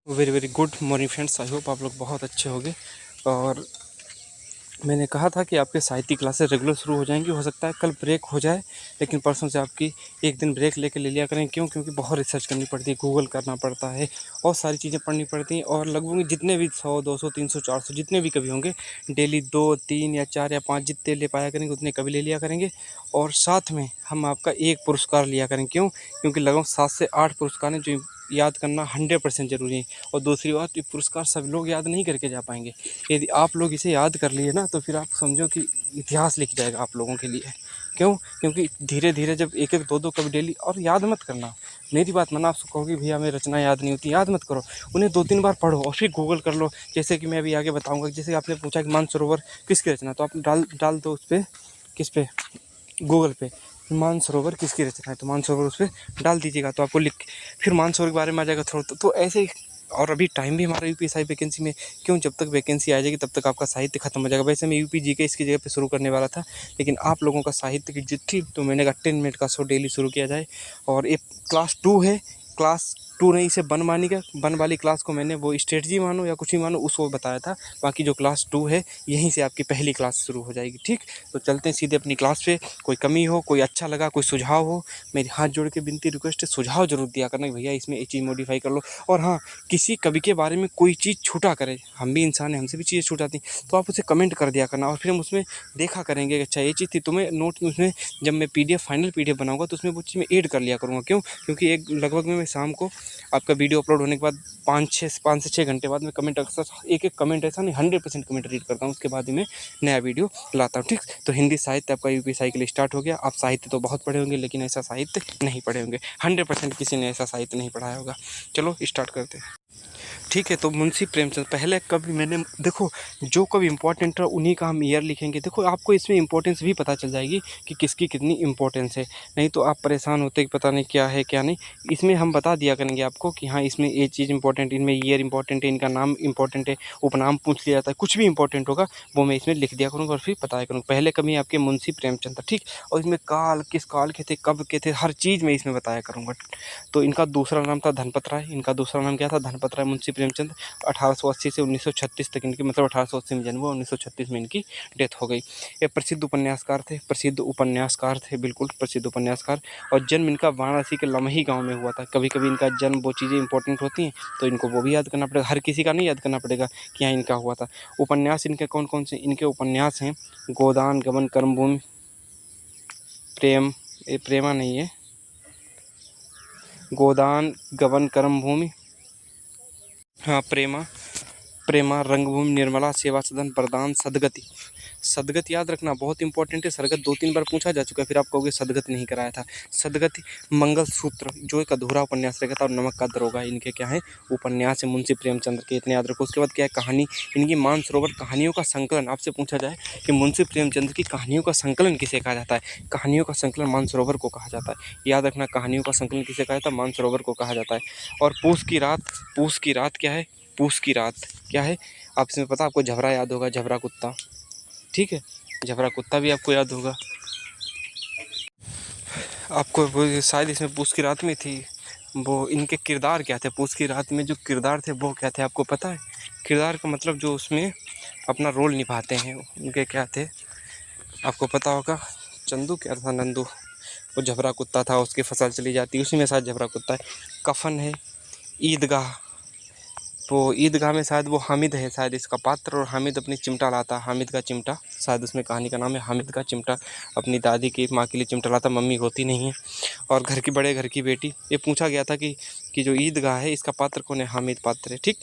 Very very good morning friends. I hope आप लोग बहुत अच्छे होंगे। और मैंने कहा था कि आपके साहित्य क्लासेस रेगुलर शुरू हो जाएंगी। हो सकता है कल ब्रेक हो जाए, लेकिन परसों से आपकी एक दिन ब्रेक लेके ले लिया करें। क्यों? क्योंकि बहुत रिसर्च करनी पड़ती है, गूगल करना पड़ता है और सारी चीज़ें पढ़नी पड़ती हैं। और लगभग जितने भी 100 200 300 400 जितने भी कवि होंगे, डेली 2 3 या 4 या 5 जितने ले पाया करेंगे उतने कवि ले लिया करेंगे। और साथ में हम आपका एक पुरस्कार लिया करें। क्यों? क्योंकि लगभग 7 से 8 पुरस्कार हैं जो याद करना 100% ज़रूरी है। और दूसरी बात, ये पुरस्कार सब लोग याद नहीं करके जा पाएंगे। यदि आप लोग इसे याद कर लिए ना, तो फिर आप समझो कि इतिहास लिख जाएगा आप लोगों के लिए। क्यों? क्योंकि धीरे धीरे जब एक एक दो दो कवि डेली, और याद मत करना, मेरी बात माना। आप कहोगे भैया हमें रचना याद नहीं होती, याद मत करो, उन्हें 2 3 बार पढ़ो और फिर गूगल कर लो। जैसे कि मैं अभी आगे बताऊंगा। जैसे आपने पूछा कि मानसरोवर किसकी रचना, तो आप डाल दो उस पर, किस पे, गूगल पे, मानसरोवर किसकी रचना है, तो मानसरोवर उस पर डाल दीजिएगा तो आपको लिख, फिर मानसरोवर के बारे में आ जाएगा थोड़ा। तो ऐसे ही। और अभी टाइम भी हमारा यूपीएससी वैकेंसी में, क्यों? जब तक वैकेंसी आ जाएगी तब तक आपका साहित्य खत्म हो जाएगा। वैसे मैं यूपी जीके इसकी जगह पे शुरू करने वाला था, लेकिन आप लोगों का साहित्य की जिद थी तो मैंने कहा 10 मिनट का शो डेली शुरू किया जाए। और एक क्लास 2 है, क्लास 2 नहीं, इसे बन मानिएगा। बन वाली क्लास को मैंने वो स्ट्रेटजी मानो या कुछ भी मानो उसको बताया था। बाकी जो क्लास 2 है, यहीं से आपकी पहली क्लास शुरू हो जाएगी। ठीक, तो चलते हैं सीधे अपनी क्लास पे। कोई कमी हो, कोई अच्छा लगा, कोई सुझाव हो, मेरी हाथ जोड़ के विनती रिक्वेस्ट है, सुझाव जरूर दिया करना कि भैया इसमें ये चीज़ मॉडिफाई कर लो। और हाँ, किसी कवि के बारे में कोई चीज़ छूटा करे, हम भी इंसान हैं, हमसे भी चीज़ें छूट जाती, तो आप उसे कमेंट कर दिया करना। और फिर हम उसमें देखा करेंगे कि अच्छा ये चीज़ थी, तुम्हें नोट में उसमें जब मैं पीडीएफ फाइनल पीडीएफ बनाऊंगा तो उसमें वो चीज़ मैं ऐड कर लिया करूँगा। क्यों? क्योंकि एक लगभग में मैं शाम को आपका वीडियो अपलोड होने के बाद 5 से 6 घंटे बाद मैं कमेंट अक्सर एक कमेंट, ऐसा नहीं 100% कमेंट रीड करता हूँ, उसके बाद ही मैं नया वीडियो लाता हूँ। ठीक, तो हिंदी साहित्य आपका यूपीएससी के लिए स्टार्ट हो गया। आप साहित्य तो बहुत पढ़े होंगे, लेकिन ऐसा साहित्य नहीं पढ़े होंगे। 100% किसी ने ऐसा साहित्य नहीं पढ़ाया होगा। चलो स्टार्ट करते हैं। ठीक है, तो मुंशी प्रेमचंद पहले कभी मैंने, देखो, जो कभी इंपॉर्टेंट है उन्हीं का हम ईयर लिखेंगे। देखो, आपको इसमें इंपॉर्टेंस भी पता चल जाएगी कि किसकी कितनी इंपॉर्टेंस है। नहीं तो आप परेशान होते कि पता नहीं क्या है क्या नहीं। इसमें हम बता दिया करेंगे आपको कि हाँ इसमें ये चीज़ इंपॉर्टेंट, इनमें ईयर इंपॉर्टेंट है, इनका नाम इंपॉर्टेंट है, उपनाम पूछ लिया जाता है, कुछ भी इंपॉर्टेंट होगा वो मैं इसमें लिख दिया करूँगा और फिर बताया करूँगा। पहले कभी आपके मुंशी प्रेमचंद था। ठीक, और इसमें काल, किस काल के थे, कब के थे, हर चीज़ मैं इसमें बताया करूँगा। तो इनका दूसरा नाम था धनपत राय। इनका दूसरा नाम क्या था? धनपत राय मुंशी प्रेमचंद। 1880 से 1936 तक इनकी, मतलब 1880 में जन्म हुआ, 1936 में इनकी डेथ हो गई। ये प्रसिद्ध उपन्यासकार थे, बिल्कुल प्रसिद्ध उपन्यासकार। और जन्म इनका वाराणसी के लमही गांव में हुआ था। कभी कभी इनका जन्म, वो चीज़ें इंपॉर्टेंट होती हैं तो इनको वो भी याद करना पड़ेगा। हर किसी का नहीं याद करना पड़ेगा कि यहाँ इनका हुआ था। उपन्यास इनके कौन कौन से? इनके उपन्यास हैं गोदान, गबन, कर्मभूमि, प्रेम, ये प्रेमा नहीं है, गोदान, गबन, कर्मभूमि, हाँ प्रेमा, रंगभूमि, निर्मला, सेवा सदन, प्रदान, सदगति। सदगत याद रखना बहुत इंपॉर्टेंट है। सरगत 2 3 बार पूछा जा चुका है, फिर आप कहोगे सदगत नहीं कराया था। सदगति, मंगल सूत्र जो एक अधूरा उपन्यास रहेगा था, और नमक का दरोगा, इनके क्या है? उपन्यास है मुंशी प्रेमचंद्र के, इतने याद रखो। उसके बाद क्या है? कहानी, इनकी मानसरोवर कहानियों का संकलन। आपसे पूछा जाए कि मुंशी प्रेमचंद्र की कहानियों का संकलन किसे कहा जाता है? कहानियों का संकलन मानसरोवर को कहा जाता है। याद रखना, कहानियों का संकलन किसे कहा जाता है? मानसरोवर को कहा जाता है। और पूस की रात क्या है? पूस की रात क्या है? आप इसमें पता, आपको झबरा याद होगा, झबरा कुत्ता। ठीक है, झबरा कुत्ता भी आपको याद होगा। आपको वो शायद इसमें पूस की रात में थी, वो इनके किरदार क्या थे? पूस की रात में जो किरदार थे वो क्या थे, आपको पता है? किरदार का मतलब जो उसमें अपना रोल निभाते हैं उनके क्या थे, आपको पता होगा। चंदू क्या था? नंदू। वो झबरा कुत्ता था, उसकी फसल चली जाती, उसी में शायद झबरा कुत्ता है। कफन है, ईदगाह, तो ईदगाह में शायद वो हामिद है शायद इसका पात्र, और हामिद अपनी चिमटा लाता, हामिद का चिमटा, शायद उसमें कहानी का नाम है हामिद का चिमटा। अपनी दादी की, माँ के लिए चिमटा लाता, मम्मी होती नहीं है। और घर की बेटी, ये पूछा गया था कि जो ईदगाह है इसका पात्र कौन है? हामिद पात्र है। ठीक,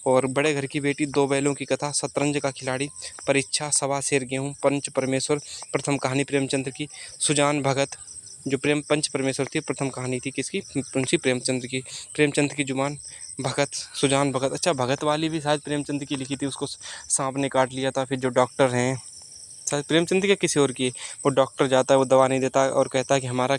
और बड़े घर की बेटी, दो बैलों की कथा, शतरंज का खिलाड़ी, परीक्षा, सवा शेर गेहूँ, पंच परमेश्वर, प्रथम कहानी प्रेमचंद्र की, सुजान भगत, जो प्रेम पंच परमेश्वर थी, प्रथम कहानी थी किसकी? मुंशी प्रेमचंद्र की। प्रेमचंद की जुबान, भगत, सुजान भगत। अच्छा, भगत वाली भी शायद प्रेमचंद की लिखी थी, उसको सांप ने काट लिया था। फिर जो डॉक्टर हैं, शायद प्रेमचंद की किसी और की, वो डॉक्टर जाता है, वो दवा नहीं देता और कहता है कि हमारा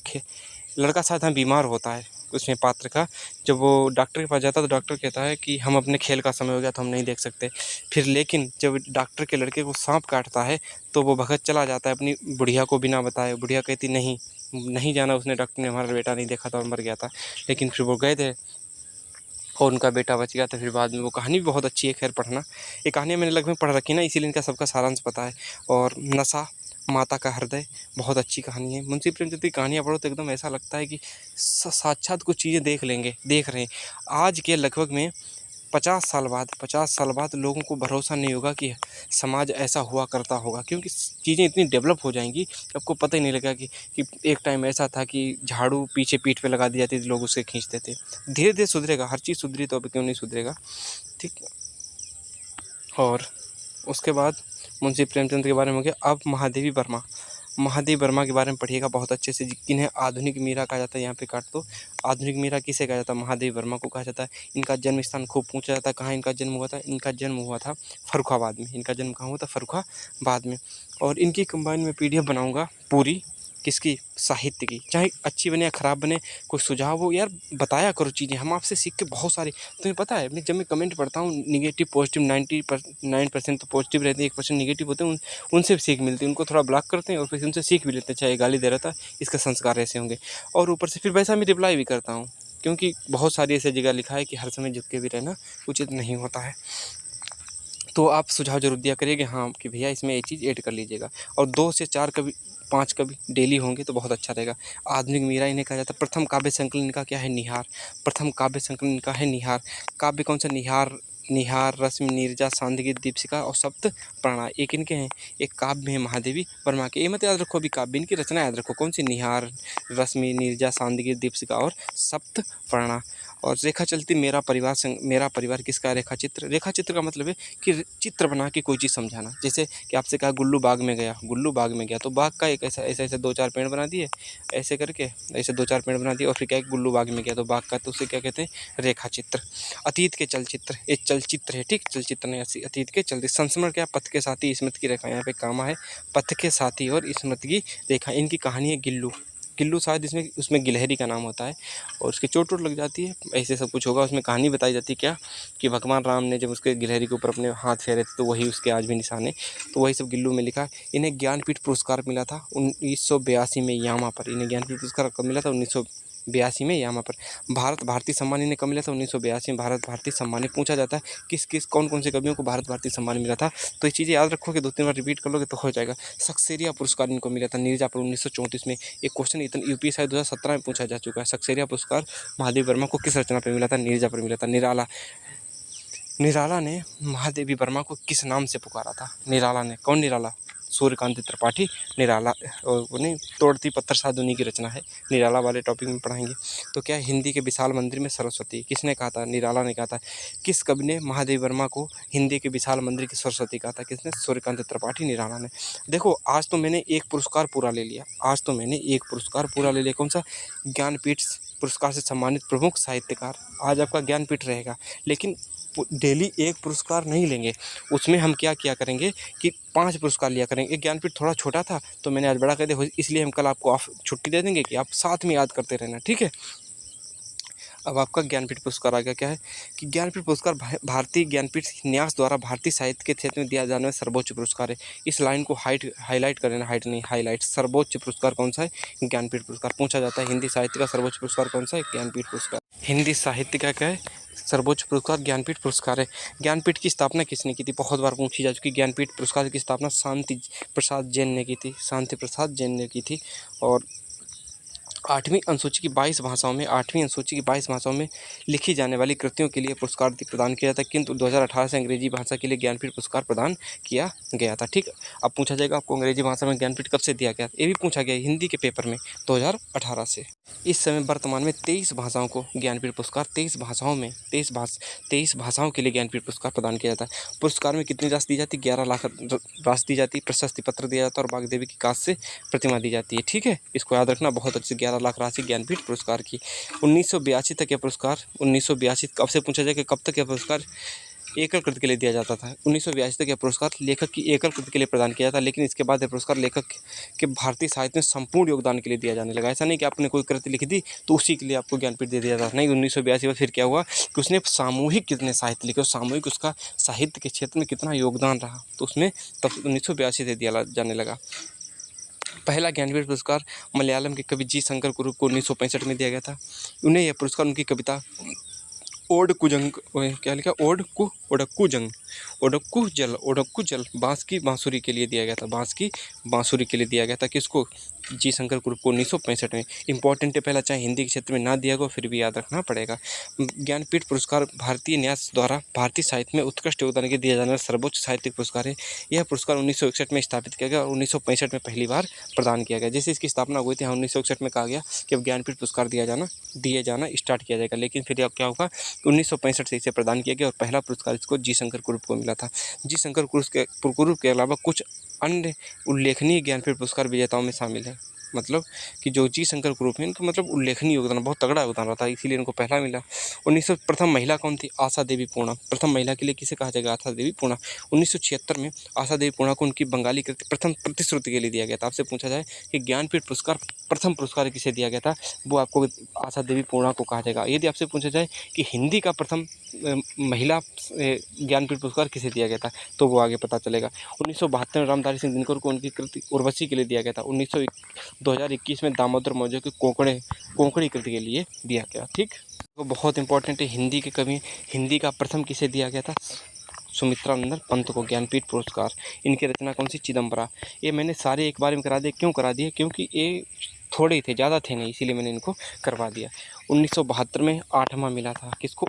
लड़का शायद हम बीमार होता है उसमें पात्र का। जब वो डॉक्टर के पास जाता है तो डॉक्टर कहता है कि हम अपने खेल का समय हो गया तो हम नहीं देख सकते। फिर लेकिन जब डॉक्टर के लड़के को सांप काटता है तो वो भगत चला जाता है अपनी बुढ़िया को बिना बताए। बुढ़िया कहती नहीं जाना उसने, डॉक्टर ने हमारा बेटा नहीं देखा था और मर गया था। लेकिन फिर वो गए थे और उनका बेटा बच गया। तो फिर बाद में वो कहानी भी बहुत अच्छी है, खैर पढ़ना। ये कहानियाँ मैंने लगभग पढ़ रखी है ना, इसीलिए इनका सबका सारांश पता है। और नशा, माता का हृदय, बहुत अच्छी कहानी है। मुंशी प्रेमचंद की कहानियाँ पढ़ो तो एकदम ऐसा लगता है कि साक्षात कुछ चीज़ें देख रहे हैं। आज के लगभग में 50 साल बाद लोगों को भरोसा नहीं होगा कि समाज ऐसा हुआ करता होगा, क्योंकि चीज़ें इतनी डेवलप हो जाएंगी कि आपको पता ही नहीं लगेगा कि एक टाइम ऐसा था कि झाड़ू पीछे पीठ पे लगा दी जाती थी, लोग उसे खींचते थे। धीरे धीरे सुधरेगा, हर चीज़ सुधरी तो अब क्यों नहीं सुधरेगा, ठीक। और उसके बाद मुंशी प्रेमचंद के बारे में हो गया। अब महादेवी वर्मा के बारे में पढ़िएगा बहुत अच्छे से, जिन्हें आधुनिक मीरा कहा जाता है। यहाँ पे काट दो। आधुनिक मीरा किसे कहा जाता है? महादेवी वर्मा को कहा जाता है। इनका जन्म स्थान खूब पूछा जाता है, कहाँ इनका जन्म हुआ था? इनका जन्म हुआ था फर्रुखाबाद में। इनका जन्म कहाँ हुआ था? फर्रुखाबाद में। और इनकी कंबाइन में PDF बनाऊँगा पूरी, किसकी? साहित्य की। चाहे अच्छी बने या ख़राब बने, कोई सुझाव हो यार बताया करो चीज़ें, हम आपसे सीख के बहुत सारी। तुम्हें पता है जब मैं कमेंट पढ़ता हूँ निगेटिव पॉजिटिव 99% तो पॉजिटिव रहते हैं, 1% निगेटिव होते हैं, उनसे भी सीख मिलती है। उनको थोड़ा ब्लॉक करते हैं और फिर उनसे सीख भी लेते हैं, चाहे गाली दे रहा था इसका संस्कार ऐसे होंगे। और ऊपर से फिर वैसा मैं रिप्लाई भी करता हूँ, क्योंकि बहुत सारी ऐसी जगह लिखा है कि हर समय झुक के भी रहना उचित नहीं होता है। तो आप सुझाव जरूर दिया करिए कि हाँ कि भैया इसमें ये चीज़ ऐड कर लीजिएगा। और 2 से 4 कभी 5 कभी डेली होंगे तो बहुत अच्छा रहेगा। आधुनिक मीरा इन्हें कहा जाता है। प्रथम काव्य संकलन इनका क्या है? निहार। प्रथम काव्य संकलन इनका है निहार। काव्य कौन सा? निहार। निहार, रश्मि, नीरजा, सांदगी, दीपशिखा और सप्त प्रणा, एक इनके हैं। एक काव्य है महादेवी वर्मा के। ये मत याद रखो, अभी काव्य इनकी रचना याद रखो। कौन सी? निहार, रश्मि, नीरजा, सांदगी, दीपशिखा और सप्त प्रणा। और रेखा चलती मेरा परिवार किसका? रेखा चित्र। रेखा चित्र का मतलब है कि चित्र बना के कोई चीज़ समझाना। जैसे कि आपसे कहा गुल्लू बाग में गया, तो बाग का एक ऐसे 2-4 पेड़ बना दिए, ऐसे करके ऐसे 2-4 पेड़ बना दिए, और फिर क्या है गुल्लू बाग में गया तो बाग का, तो उसे क्या कहते हैं? रेखा चित्र। अतीत के चलचित्र, एक चलचित्र है, ठीक। चलचित्र नहीं, अतीत के चलचित्र। संस्मरण क्या? पथ के साथी, स्मृति की रेखा। यहाँ पे कामा है, पथ के साथी और स्मृति की रेखा। इनकी कहानी है गिल्लू। गिल्लू शायद उसमें गिलहरी का नाम होता है, और उसकी चोट लग जाती है, ऐसे सब कुछ होगा। उसमें कहानी बताई जाती है क्या, कि भगवान राम ने जब उसके गिलहरी के ऊपर अपने हाथ फेरे थे, तो वही उसके आज भी निशान है। तो वही सब गिल्लू में लिखा है। इन्हें ज्ञानपीठ पुरस्कार मिला था 1982 में यामा पर। इन्हें ज्ञानपीठ पुरस्कार कब मिला था? 1982 में यामा पर। भारत भारती सम्मान इन्हें कब मिला था? 1982 में भारत भारती सम्मान। पूछा जाता है किस कौन से कवियों को भारत भारती सम्मान मिला था, तो ये चीज़ें याद रखोगे, 2-3 बार रिपीट कर लोगे तो हो जाएगा। सक्सेरिया पुरस्कार इनको मिला था नीरजा पर 1934 में। एक क्वेश्चन इतना यूपी शायद 2017 में पूछा जा चुका है। सक्सेरिया पुरस्कार महादेवी वर्मा को किस रचना पर मिला था? नीरजा पर मिला था। निराला ने महादेवी वर्मा को किस नाम से पुकारा था? निराला ने। कौन निराला? सूर्यकांत त्रिपाठी निराला। और वो नहीं, तोड़ती पत्थर शायद उन्हीं की रचना है। निराला वाले टॉपिक में पढ़ाएंगे। तो क्या हिंदी के विशाल मंदिर में सरस्वती किसने कहा था? निराला ने कहा था। किस कवि ने महादेवी वर्मा को हिंदी के विशाल मंदिर की सरस्वती कहा था? किसने? सूर्यकांत त्रिपाठी निराला ने। देखो आज तो मैंने एक पुरस्कार पूरा ले लिया। कौन सा? ज्ञानपीठ पुरस्कार से सम्मानित प्रमुख साहित्यकार। आज आपका ज्ञानपीठ रहेगा, लेकिन डेली एक पुरस्कार नहीं लेंगे। उसमें हम क्या किया करेंगे कि 5 पुरस्कार लिया करेंगे। ज्ञानपीठ थोड़ा छोटा था तो मैंने आज बड़ा कर दिया, इसलिए हम कल आपको ऑफ छुट्टी दे देंगे कि आप साथ में याद करते रहना, ठीक है। अब आपका ज्ञानपीठ पुरस्कार आ गया। क्या है कि ज्ञानपीठ पुरस्कार भारतीय ज्ञानपीठ न्यास द्वारा भारतीय साहित्य के क्षेत्र में दिया जाने वाला सर्वोच्च पुरस्कार है। इस लाइन को हाईलाइट कर लेना, हाइट नहीं हाईलाइट। सर्वोच्च पुरस्कार कौन सा है? ज्ञानपीठ पुरस्कार। पूछा जाता है हिंदी साहित्य का सर्वोच्च पुरस्कार कौन सा है? ज्ञानपीठ पुरस्कार। हिंदी साहित्य का क्या है? सर्वोच्च पुरस्कार ज्ञानपीठ पुरस्कार है। ज्ञानपीठ की स्थापना किसने की थी? बहुत बार पूछी जा चुकी। ज्ञानपीठ पुरस्कार की स्थापना शांति प्रसाद जैन ने की थी। और 8वीं अनुसूची की 22 भाषाओं में लिखी जाने वाली कृतियों के लिए पुरस्कार प्रदान किया था, किंतु 2018 से अंग्रेजी भाषा के लिए ज्ञानपीठ पुरस्कार प्रदान किया गया था, ठीक। अब पूछा जाएगा आपको अंग्रेजी भाषा में ज्ञानपीठ कब से दिया गया? ये भी पूछा गया हिंदी के पेपर में 2018 से। इस समय वर्तमान में 23 भाषाओं को ज्ञानपीठ पुरस्कार 23 भाषाओं के लिए ज्ञानपीठ पुरस्कार प्रदान किया जाता है। पुरस्कार में कितनी राशि दी जाती है? 11 लाख राशि दी जाती है। प्रशस्ति पत्र दिया जाता है और बागदेवी की कांस्य से प्रतिमा दी जाती है, ठीक है। इसको याद रखना बहुत अच्छे। 11 लाख राशि ज्ञानपीठ पुरस्कार की। 1982 तक यह पुरस्कार 1982 कब से पूछा जाए कि कब तक यह पुरस्कार एकल कृति के लिए दिया जाता था? 1982 तक यह पुरस्कार लेखक की एकल कृति के लिए प्रदान किया जाता, लेकिन इसके बाद यह पुरस्कार लेखक के भारतीय साहित्य में संपूर्ण योगदान के लिए दिया जाने लगा। ऐसा नहीं कि आपने कोई कृति लिख दी तो उसी के लिए आपको ज्ञानपीठ दे दिया जाता नहीं। 1982 में फिर क्या हुआ कि उसने सामूहिक कितने साहित्य लिखे, सामूहिक उसका साहित्य के क्षेत्र में कितना योगदान रहा, तो उसमें तब 1982 से दिया जाने लगा। पहला ज्ञानपीठ पुरस्कार मलयालम के कवि जी शंकर कुरुप को 1965 में दिया गया था। उन्हें यह पुरस्कार उनकी कविता ओडकुजंग, क्या लिखा, ओडक्कू जल बांस की बांसुरी के लिए दिया गया था, बांस की बांसुरी के लिए दिया गया था। किसको? जी शंकर ग्रुप को 1965 में। इंपॉर्टेंट है पहला, चाहे हिंदी के क्षेत्र में ना दिया गया फिर भी याद रखना पड़ेगा। ज्ञानपीठ पुरस्कार भारतीय न्यास द्वारा भारतीय साहित्य में उत्कृष्ट योगदान के दिया जाने वाला सर्वोच्च साहित्यिक पुरस्कार है। यह पुरस्कार 1961 में स्थापित किया गया और 1965 में पहली बार प्रदान किया गया। जैसे इसकी स्थापना हुई थी, 1961 में कहा गया कि अब ज्ञानपीठ पुरस्कार दिए जाना स्टार्ट किया जाएगा, लेकिन फिर अब क्या होगा, 1965 से इसे प्रदान किया गया और पहला पुरस्कार इसको जी शंकर कुरूप को मिला था। जी शंकर कुरूप के अलावा कुछ अन्य उल्लेखनीय ज्ञानपीठ पुरस्कार विजेताओं में शामिल है। मतलब कि जो जी शंकर कुरूप है इनका मतलब उल्लेखनीय योगदान, बहुत तगड़ा योगदान रहा था, इसीलिए इनको पहला मिला। 1900 प्रथम महिला कौन थी? आशा देवी पूर्णा। प्रथम महिला के लिए किसे कहा जाएगा? आशा देवी पूर्णा। 1976 में आशा देवी पूर्णा को उनकी बंगाली कृति प्रथम प्रतिश्रुति के लिए दिया गया था। आपसे पूछा जाए कि ज्ञानपीठ पुरस्कार प्रथम पुरस्कार किसे दिया गया था, वो आपको आशा देवी पूर्णा को कहा जाएगा। यदि आपसे पूछा जाए कि हिंदी का प्रथम महिला ज्ञानपीठ पुरस्कार किसे दिया गया था, तो वो आगे पता चलेगा। 1972 में रामधारी सिंह दिनकर को उनकी कृति उर्वशी के लिए दिया गया था। 2021 में दामोदर मौर्य की कोंकणी कृति के लिए दिया गया। ठीक, तो बहुत इंपॉर्टेंट है हिंदी के कवि। हिंदी का प्रथम किसे दिया गया था? सुमित्रा नंदन पंत को ज्ञानपीठ पुरस्कार। इनकी रचना कौन सी? चिदम्बरा। ये मैंने सारे एक बार में करा दिए, क्यों करा दिए? क्योंकि ये थोड़े ही थे, ज़्यादा थे नहीं, इसीलिए मैंने इनको करवा दिया। 1972 में 8वां मिला था किसको?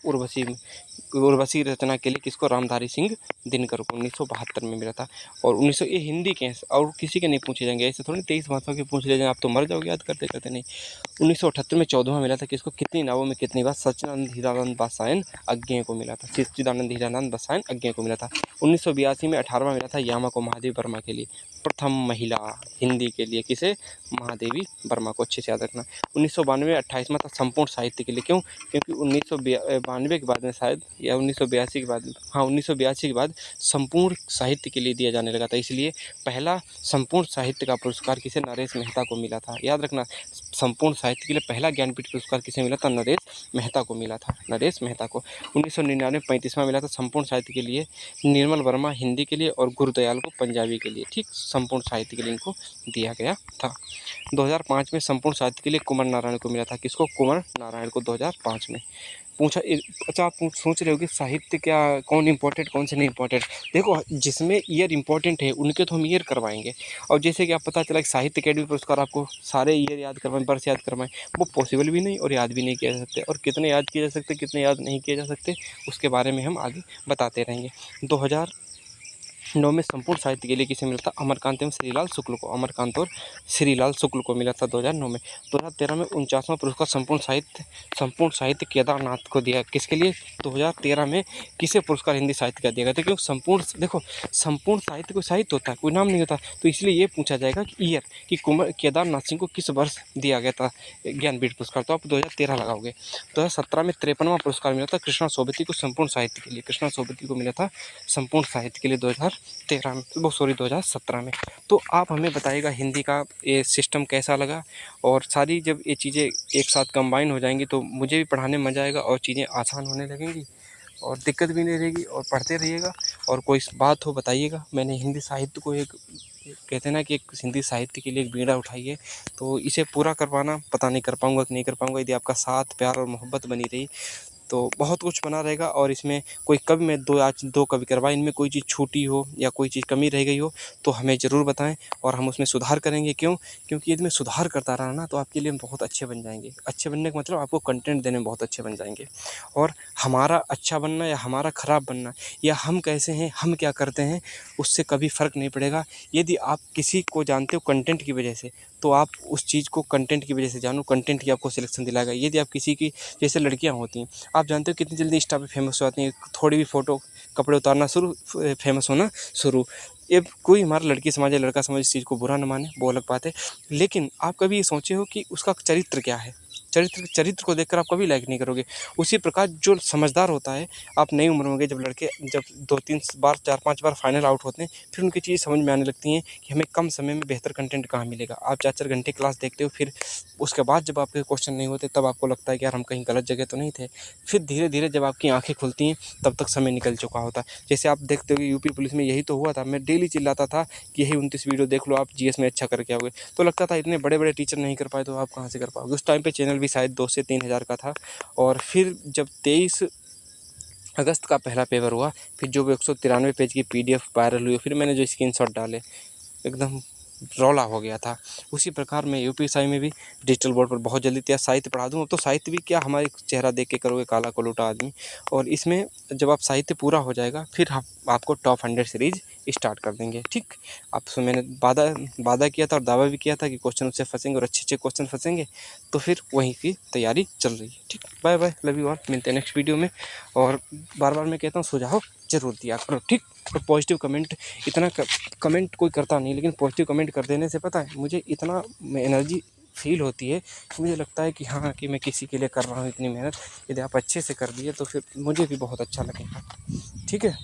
उर्वशी रचना के लिए किसको? रामधारी सिंह दिनकर को 1972 में मिला था। और 1900 ये हिंदी के हैं और किसी के नहीं पूछे जाएंगे, ऐसे थोड़ी 23 भाषाओं के पूछ ले जाएंगे, आप तो मर जाओगे याद करते करते नहीं। 1978 में 14वां मिला था किसको? कितनी नावों में कितनी बार? सच्चिदानंद हीरानंद बसायन अज्ञेय को मिला था। सच्चिदानंद हीरानंद बसायन अज्ञेय को मिला था। 1982 में 18वां मिला था यामा को महादेवी वर्मा के लिए। प्रथम महिला हिंदी के लिए किसे? महादेवी वर्मा को, अच्छे से याद रखना। 1992 में 28वां था संपूर्ण साहित्य के लिए। क्यों? क्योंकि 1992 के बाद में शायद, या 1982 के बाद, हाँ 1982 के बाद संपूर्ण साहित्य के लिए दिया जाने लगा था, इसलिए पहला संपूर्ण साहित्य का पुरस्कार किसे? नरेश मेहता को मिला था। याद रखना, संपूर्ण साहित्य के लिए पहला ज्ञानपीठ पुरस्कार किसे मिला था? नरेश मेहता को मिला था, नरेश मेहता को। 1999 में 35वां मिला था संपूर्ण साहित्य के लिए निर्मल वर्मा हिंदी के लिए और गुरुदयाल को पंजाबी के लिए। ठीक, संपूर्ण साहित्य के लिए इनको दिया गया था। 2005 में संपूर्ण साहित्य के लिए कुमार नारायण को मिला था। किसको? कुमार नारायण को 2005 में। पूछा अच्छा, आप सोच रहे हो कि साहित्य क्या, कौन इंपॉर्टेंट कौन से नहीं इंपॉर्टेंट। देखो, जिसमें ईयर इंपॉर्टेंट है उनके तो हम ईयर करवाएंगे, और जैसे कि आप पता चला कि साहित्य अकेडमी पुरस्कार आपको सारे ईयर याद करवाएं, वर्ष याद करवाएं, वो पॉसिबल भी नहीं और याद भी नहीं किया जा सकते। और कितने याद किए जा सकते कितने याद नहीं किए जा सकते उसके बारे में हम आगे बताते रहेंगे। 2009 में संपूर्ण साहित्य के लिए किसे मिला था? अमरकांत एवं श्रीलाल शुक्ल को। अमरकांत और श्रीलाल शुक्ल को मिला था 2009 में। 2013 में 49वां पुरस्कार संपूर्ण साहित्य केदारनाथ को दिया। किसके लिए? 2013 में किसे पुरस्कार हिंदी साहित्य का दिया गया था? क्योंकि संपूर्ण साहित्य को साहित्य होता है, कोई नाम नहीं होता, तो इसलिए ये पूछा जाएगा कि ईयर, कि कुमार केदारनाथ सिंह को किस वर्ष दिया गया था ज्ञानपीठ पुरस्कार, तो आप 2013 लगाओगे। 2017 में 53वां पुरस्कार मिला था कृष्णा सोबती को संपूर्ण साहित्य के लिए। कृष्णा सोबती को मिला था संपूर्ण साहित्य के लिए 2017 में। तो आप हमें बताइएगा हिंदी का ये सिस्टम कैसा लगा, और सारी जब ये चीज़ें एक साथ कंबाइन हो जाएंगी तो मुझे भी पढ़ाने में मज़ा आएगा और चीज़ें आसान होने लगेंगी और दिक्कत भी नहीं रहेगी, और पढ़ते रहिएगा। और कोई बात हो बताइएगा। मैंने हिंदी साहित्य को एक, कहते हैं ना कि एक हिंदी साहित्य के लिए एक बीड़ा उठाई है, तो इसे पूरा करवाना, पता नहीं कर पाऊँगा कि नहीं कर पाऊँगा। यदि आपका साथ प्यार और मोहब्बत बनी रही तो बहुत कुछ बना रहेगा। और इसमें कोई कभी मैं आज दो कभी करवाए, इनमें कोई चीज़ छूटी हो या कोई चीज़ कमी रह गई हो तो हमें ज़रूर बताएं और हम उसमें सुधार करेंगे। क्यों? क्योंकि यदि मैं सुधार करता रहा ना तो आपके लिए हम बहुत अच्छे बन जाएंगे। अच्छे बनने का मतलब आपको कंटेंट देने में बहुत अच्छे बन जाएंगे। और हमारा अच्छा बनना या हमारा ख़राब बनना, या हम कैसे हैं, हम क्या करते हैं, उससे कभी फ़र्क नहीं पड़ेगा। यदि आप किसी को जानते हो कंटेंट की वजह से, तो आप उस चीज़ को कंटेंट की वजह से जानो, कंटेंट ही आपको सिलेक्शन दिलाएगा। यदि आप किसी की, जैसे लड़कियां होती हैं, आप जानते हो कितनी जल्दी इंस्टा पे फेमस हो जाती हैं, थोड़ी भी फ़ोटो कपड़े उतारना शुरू, फेमस होना शुरू। ये कोई हमारा लड़की समाज या लड़का समाज इस चीज़ को बुरा न माने, वो अलग बात है, लेकिन आप कभी ये सोचे हो कि उसका चरित्र क्या है? चरित्र को देखकर आप कभी लाइक नहीं करोगे। उसी प्रकार जो समझदार होता है, आप नई उम्र में गए, जब लड़के जब 2-3 बार 4-5 बार फाइनल आउट होते हैं, फिर उनकी चीज़ें समझ में आने लगती हैं कि हमें कम समय में बेहतर कंटेंट कहाँ मिलेगा। आप 4-4 घंटे क्लास देखते हो, फिर उसके बाद जब आपके क्वेश्चन नहीं होते तब आपको लगता है कि यार हम कहीं गलत जगह तो नहीं थे। फिर धीरे धीरे जब आपकी आँखें खुलती हैं तब तक समय निकल चुका होता है। जैसे आप देखते हो कि यूपी पुलिस में यही तो हुआ था। मैं डेली चिल्लाता था कि यही 29 वीडियो देख लो, आप जीएस में अच्छा करके आओगे। तो लगता था इतने बड़े बड़े टीचर नहीं कर पाए तो आप कहाँ से कर पाओगे। उस टाइम पे चैनल भी शायद 2 से 3 हज़ार का था। और फिर जब 23 अगस्त का पहला पेपर हुआ, फिर जो 193 पेज की PDF वायरल हुई, फिर मैंने जो स्क्रीनशॉट डाले एकदम रौला हो गया था। उसी प्रकार मैं यूपीएससी में भी डिजिटल बोर्ड पर बहुत जल्दी तैयार, साहित्य पढ़ा दूँ। अब तो साहित्य भी क्या, हमारे चेहरा देख के करोगे काला कोलूटा आदमी। और इसमें जब आप साहित्य पूरा हो जाएगा फिर हम आपको टॉप 100 सीरीज स्टार्ट कर देंगे। ठीक, आपसे मैंने वादा किया था और दावा भी किया था कि क्वेश्चन उससे फंसेंगे और अच्छे क्वेश्चन फंसेंगे, तो फिर वहीं की तैयारी चल रही है। ठीक, bye bye, love you all, मिलते हैं नेक्स्ट वीडियो में। और बार बार मैं कहता हूँ सुझाव जरूर दिया करो। ठीक, और पॉजिटिव कमेंट, इतना कमेंट कोई करता नहीं, लेकिन पॉजिटिव कमेंट कर देने से पता है मुझे इतना एनर्जी फील होती है कि मुझे लगता है कि हाँ, कि मैं किसी के लिए कर रहा हूँ इतनी मेहनत। यदि आप अच्छे से कर दिए तो फिर मुझे भी बहुत अच्छा लगेगा। ठीक है।